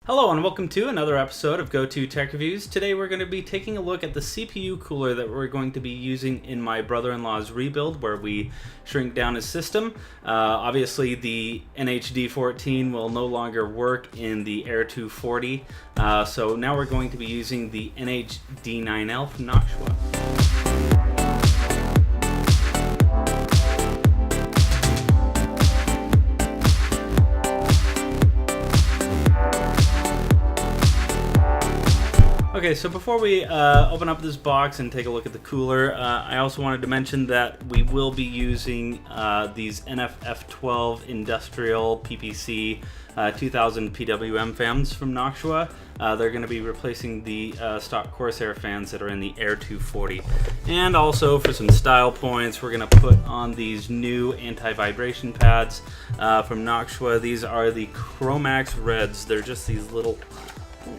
Hello and welcome to another episode of Go-To Tech Reviews. Today we're going to be taking a look at the CPU cooler that we're going to be using in my brother-in-law's rebuild where we shrink down his system. Obviously the NH-D14 will no longer work in the Air 240, so now we're going to be using the NH-D9L from Noctua. Okay, so before we open up this box and take a look at the cooler, I also wanted to mention that we will be using these NFF12 Industrial PPC 2000 PWM fans from Noctua. They're going to be replacing the stock Corsair fans that are in the Air 240. And also for some style points, we're going to put on these new anti-vibration pads from Noctua. These are the Chromax Reds. They're just these little...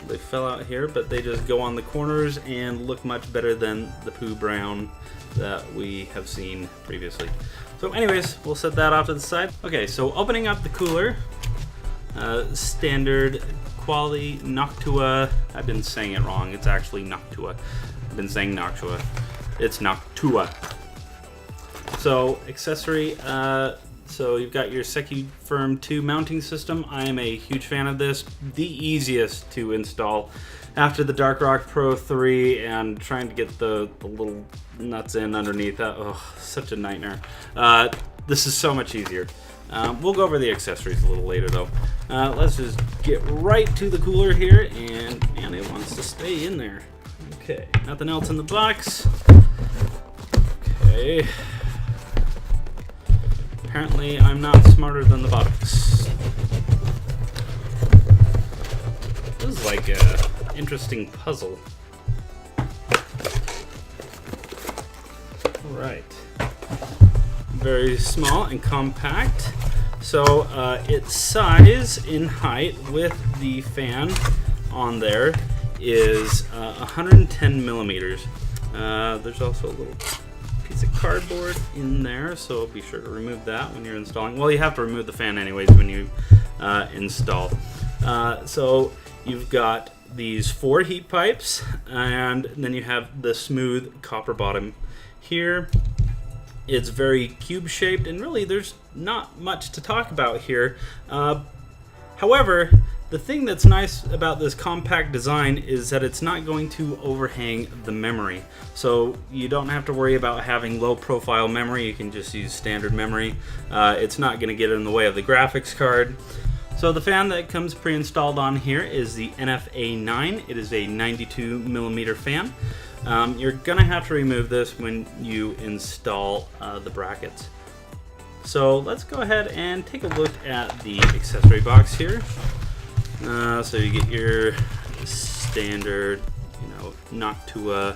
They fell out here, but they just go on the corners and look much better than the poo brown that we have seen previously. So anyways, we'll set that off to the side. Okay, so opening up the cooler, standard quality Noctua. I've been saying it wrong. It's actually Noctua. I've been saying Noctua. It's Noctua. So accessory, so you've got your SecuFirm 2 mounting system. I am a huge fan of this. The easiest to install after the Darkrock Pro 3 and trying to get the little nuts in underneath. Oh, such a nightmare. This is so much easier. We'll go over the accessories a little later though. Let's just get right to the cooler here, and man, it wants to stay in there. Okay, nothing else in the box. Okay. Apparently, I'm not smarter than the box. This is like an interesting puzzle. Alright. Very small and compact. So, its size in height with the fan on there is 110 millimeters. There's also a little piece of cardboard in there, so be sure to remove that when you're installing. Well, you have to remove the fan anyways when you install. So you've got these 4 heat pipes, and then you have the smooth copper bottom here. It's very cube shaped, and really there's not much to talk about here. However, the thing that's nice about this compact design is that it's not going to overhang the memory. So you don't have to worry about having low profile memory. You can just use standard memory. It's not going to get in the way of the graphics card. So the fan that comes pre-installed on here is the NFA9. It is a 92 millimeter fan. You're going to have to remove this when you install the brackets. So let's go ahead and take a look at the accessory box here. So you get your standard, Noctua,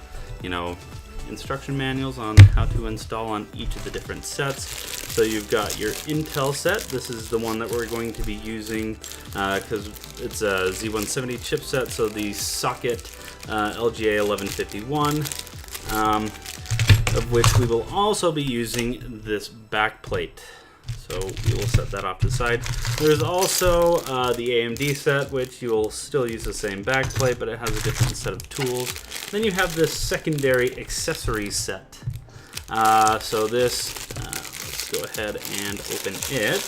instruction manuals on how to install on each of the different sets. So you've got your Intel set. This is the one that we're going to be using because it's a Z170 chipset. So the socket LGA 1151, of which we will also be using this back plate. So we will set that off to the side. There's also the AMD set, which you will still use the same backplate, but it has a different set of tools. Then you have this secondary accessory set. So this, let's go ahead and open it.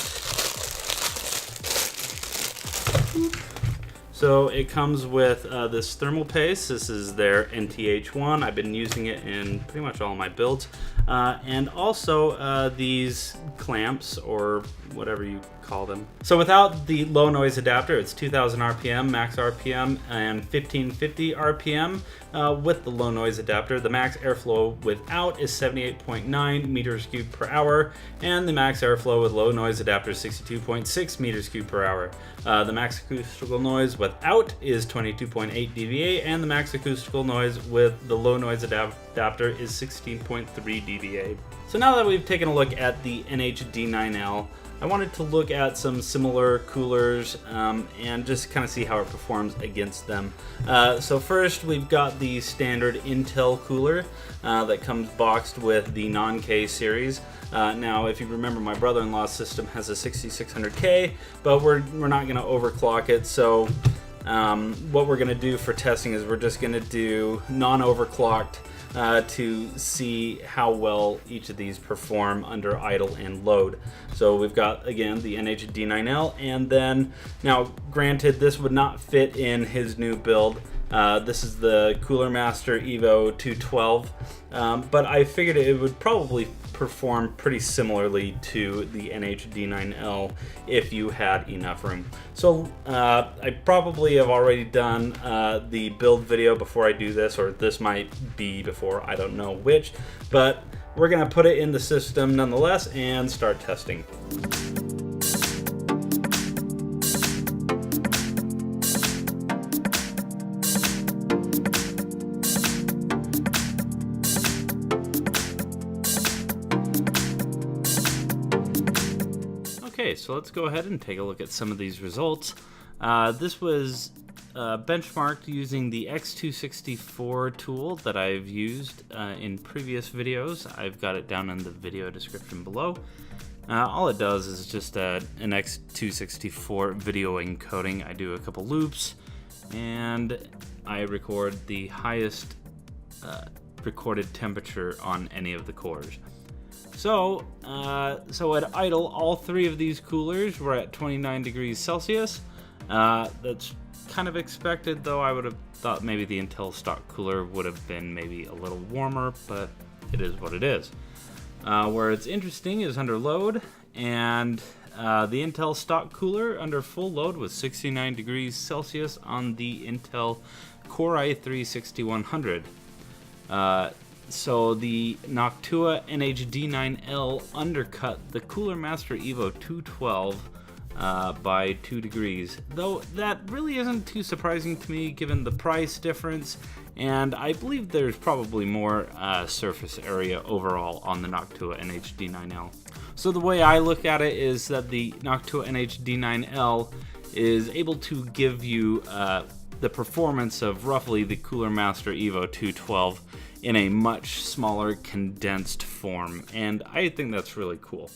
So it comes with this thermal paste. This is their NTH1. I've been using it in pretty much all my builds. And also these clamps, or whatever you call them. So without the low noise adapter, it's 2000 RPM, max RPM, and 1550 RPM. With the low noise adapter, the max airflow without is 78.9 meters cubed per hour, and the max airflow with low noise adapter is 62.6 meters cubed per hour. The max acoustical noise without is 22.8 dBA, and the max acoustical noise with the low noise adapter is 16.3 dBA. So now that we've taken a look at the NH-D9L, I wanted to look at some similar coolers and just kind of see how it performs against them. So first we've got the standard Intel cooler that comes boxed with the non-K series. Now if you remember, my brother-in-law's system has a 6600K, but we're not going to overclock it, so what we're going to do for testing is we're just going to do non-overclocked to see how well each of these perform under idle and load. So we've got, again, the NH-D9L, and then, now granted this would not fit in his new build. This is the Cooler Master Evo 212, but I figured it would probably perform pretty similarly to the NH-D9L if you had enough room. So I probably have already done the build video before I do this, or this might be before, I don't know which, but we're gonna put it in the system nonetheless and start testing. Okay, so let's go ahead and take a look at some of these results. This was benchmarked using the X264 tool that I've used in previous videos. I've got it down in the video description below. All it does is just an X264 video encoding. I do a couple loops and I record the highest recorded temperature on any of the cores. So at idle, all three of these coolers were at 29 degrees Celsius. That's kind of expected, though I would have thought maybe the Intel stock cooler would have been maybe a little warmer, but it is what it is. Where it's interesting is under load, and the Intel stock cooler under full load was 69 degrees Celsius on the Intel Core i3-6100. So the Noctua NH-D9L undercut the Cooler Master Evo 212 by 2 degrees, though that really isn't too surprising to me given the price difference, and I believe there's probably more surface area overall on the Noctua NH-D9L. So the way I look at it is that the Noctua NH-D9L is able to give you the performance of roughly the Cooler Master Evo 212 in a much smaller condensed form, and I think that's really cool.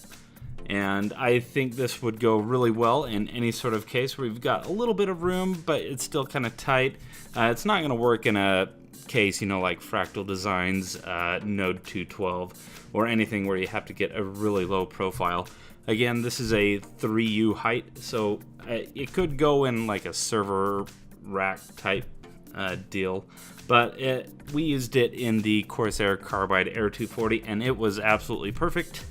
And I think this would go really well in any sort of case where we've got a little bit of room, but it's still kind of tight. It's not going to work in a case, you know, like Fractal Designs Node 212 or anything where you have to get a really low profile. Again, this is a 3U height, so it could go in like a server rack type deal, but we used it in the Corsair Carbide Air 240 and it was absolutely perfect,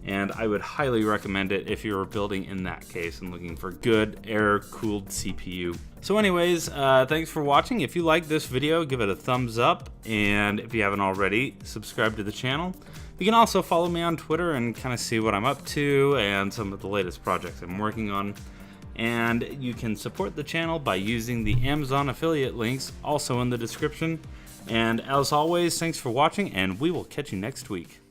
and I would highly recommend it if you're building in that case and looking for good air-cooled CPU. So anyways, thanks for watching. If you like this video, give it a thumbs up, and if you haven't already, subscribe to the channel. You can also follow me on Twitter and kind of see what I'm up to and some of the latest projects I'm working on. And you can support the channel by using the Amazon affiliate links also in the description. And as always, thanks for watching, and we will catch you next week.